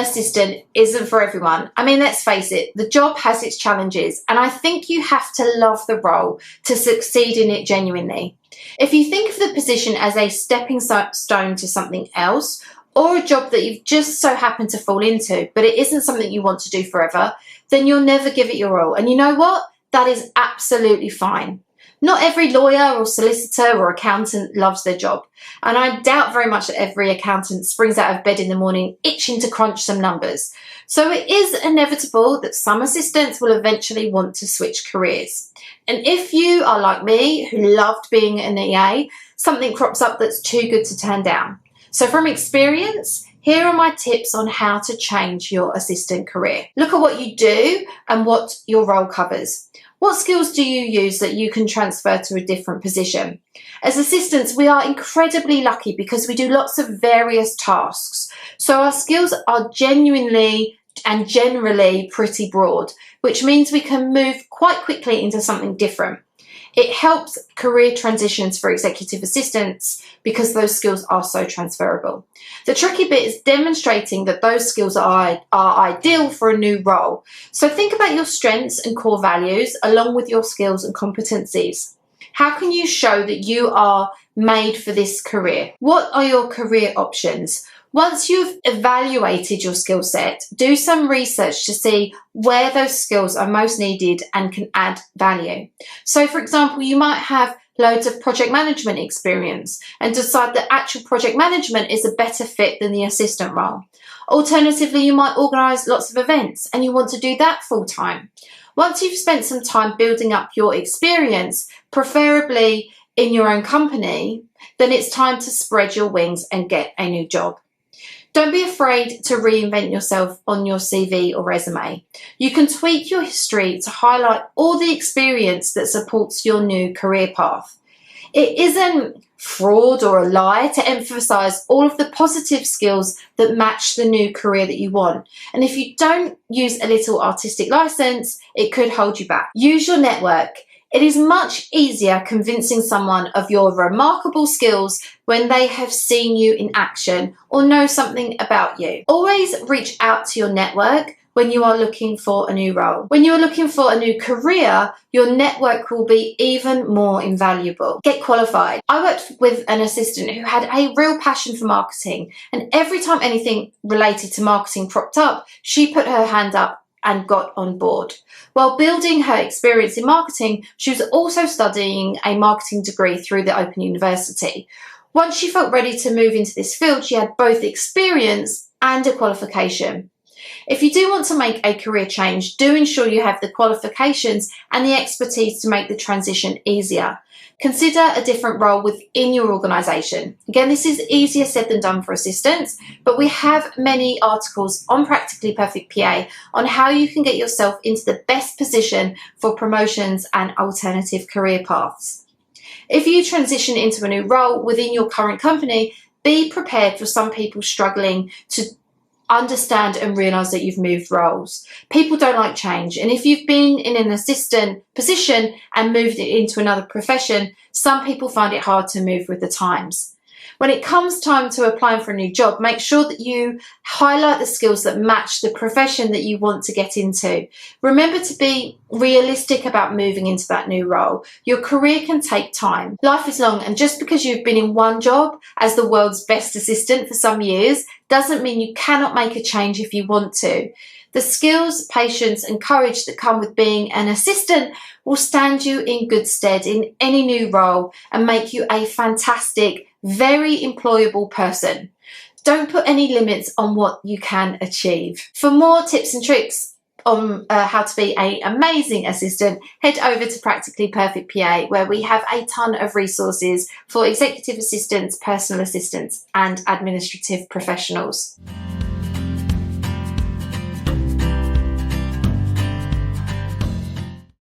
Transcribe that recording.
assistant isn't for everyone. I mean, let's face it, the job has its challenges, and I think you have to love the role to succeed in it genuinely. If you think of the position as a stepping stone to something else, or a job that you've just so happened to fall into, but it isn't something you want to do forever, then you'll never give it your all. And you know what? That is absolutely fine. Not every lawyer or solicitor or accountant loves their job, and I doubt very much that every accountant springs out of bed in the morning itching to crunch some numbers. So it is inevitable that some assistants will eventually want to switch careers. And if you are like me, who loved being an EA, something crops up that's too good to turn down. So from experience, here are my tips on how to change your assistant career. Look at what you do and what your role covers. What skills do you use that you can transfer to a different position? As assistants, we are incredibly lucky because we do lots of various tasks. So our skills are genuinely and generally pretty broad, which means we can move quite quickly into something different. It helps career transitions for executive assistants because those skills are so transferable. The tricky bit is demonstrating that those skills are ideal for a new role. So think about your strengths and core values along with your skills and competencies. How can you show that you are made for this career? What are your career options? Once you've evaluated your skill set, do some research to see where those skills are most needed and can add value. So for example, you might have loads of project management experience and decide that actual project management is a better fit than the assistant role. Alternatively, you might organise lots of events and you want to do that full time. Once you've spent some time building up your experience, preferably in your own company, then it's time to spread your wings and get a new job. Don't be afraid to reinvent yourself on your CV or resume. You can tweak your history to highlight all the experience that supports your new career path. It isn't fraud or a lie to emphasize all of the positive skills that match the new career that you want. And if you don't use a little artistic license, it could hold you back. Use your network. It is much easier convincing someone of your remarkable skills when they have seen you in action or know something about you. Always reach out to your network when you are looking for a new role. When you are looking for a new career, your network will be even more invaluable. Get qualified. I worked with an assistant who had a real passion for marketing, and every time anything related to marketing cropped up, she put her hand up and got on board. While building her experience in marketing, she was also studying a marketing degree through the Open University. Once she felt ready to move into this field, she had both experience and a qualification. If you do want to make a career change, do ensure you have the qualifications and the expertise to make the transition easier. Consider a different role within your organisation. Again, this is easier said than done for assistants, but we have many articles on Practically Perfect PA on how you can get yourself into the best position for promotions and alternative career paths. If you transition into a new role within your current company, be prepared for some people struggling to understand and realise that you've moved roles. People don't like change, and if you've been in an assistant position and moved it into another profession, some people find it hard to move with the times. When it comes time to applying for a new job, make sure that you highlight the skills that match the profession that you want to get into. Remember to be realistic about moving into that new role. Your career can take time. Life is long, and just because you've been in one job as the world's best assistant for some years doesn't mean you cannot make a change if you want to. The skills, patience and courage that come with being an assistant will stand you in good stead in any new role and make you a fantastic, very employable person. Don't put any limits on what you can achieve. For more tips and tricks on how to be an amazing assistant, head over to Practically Perfect PA, where we have a ton of resources for executive assistants, personal assistants and administrative professionals.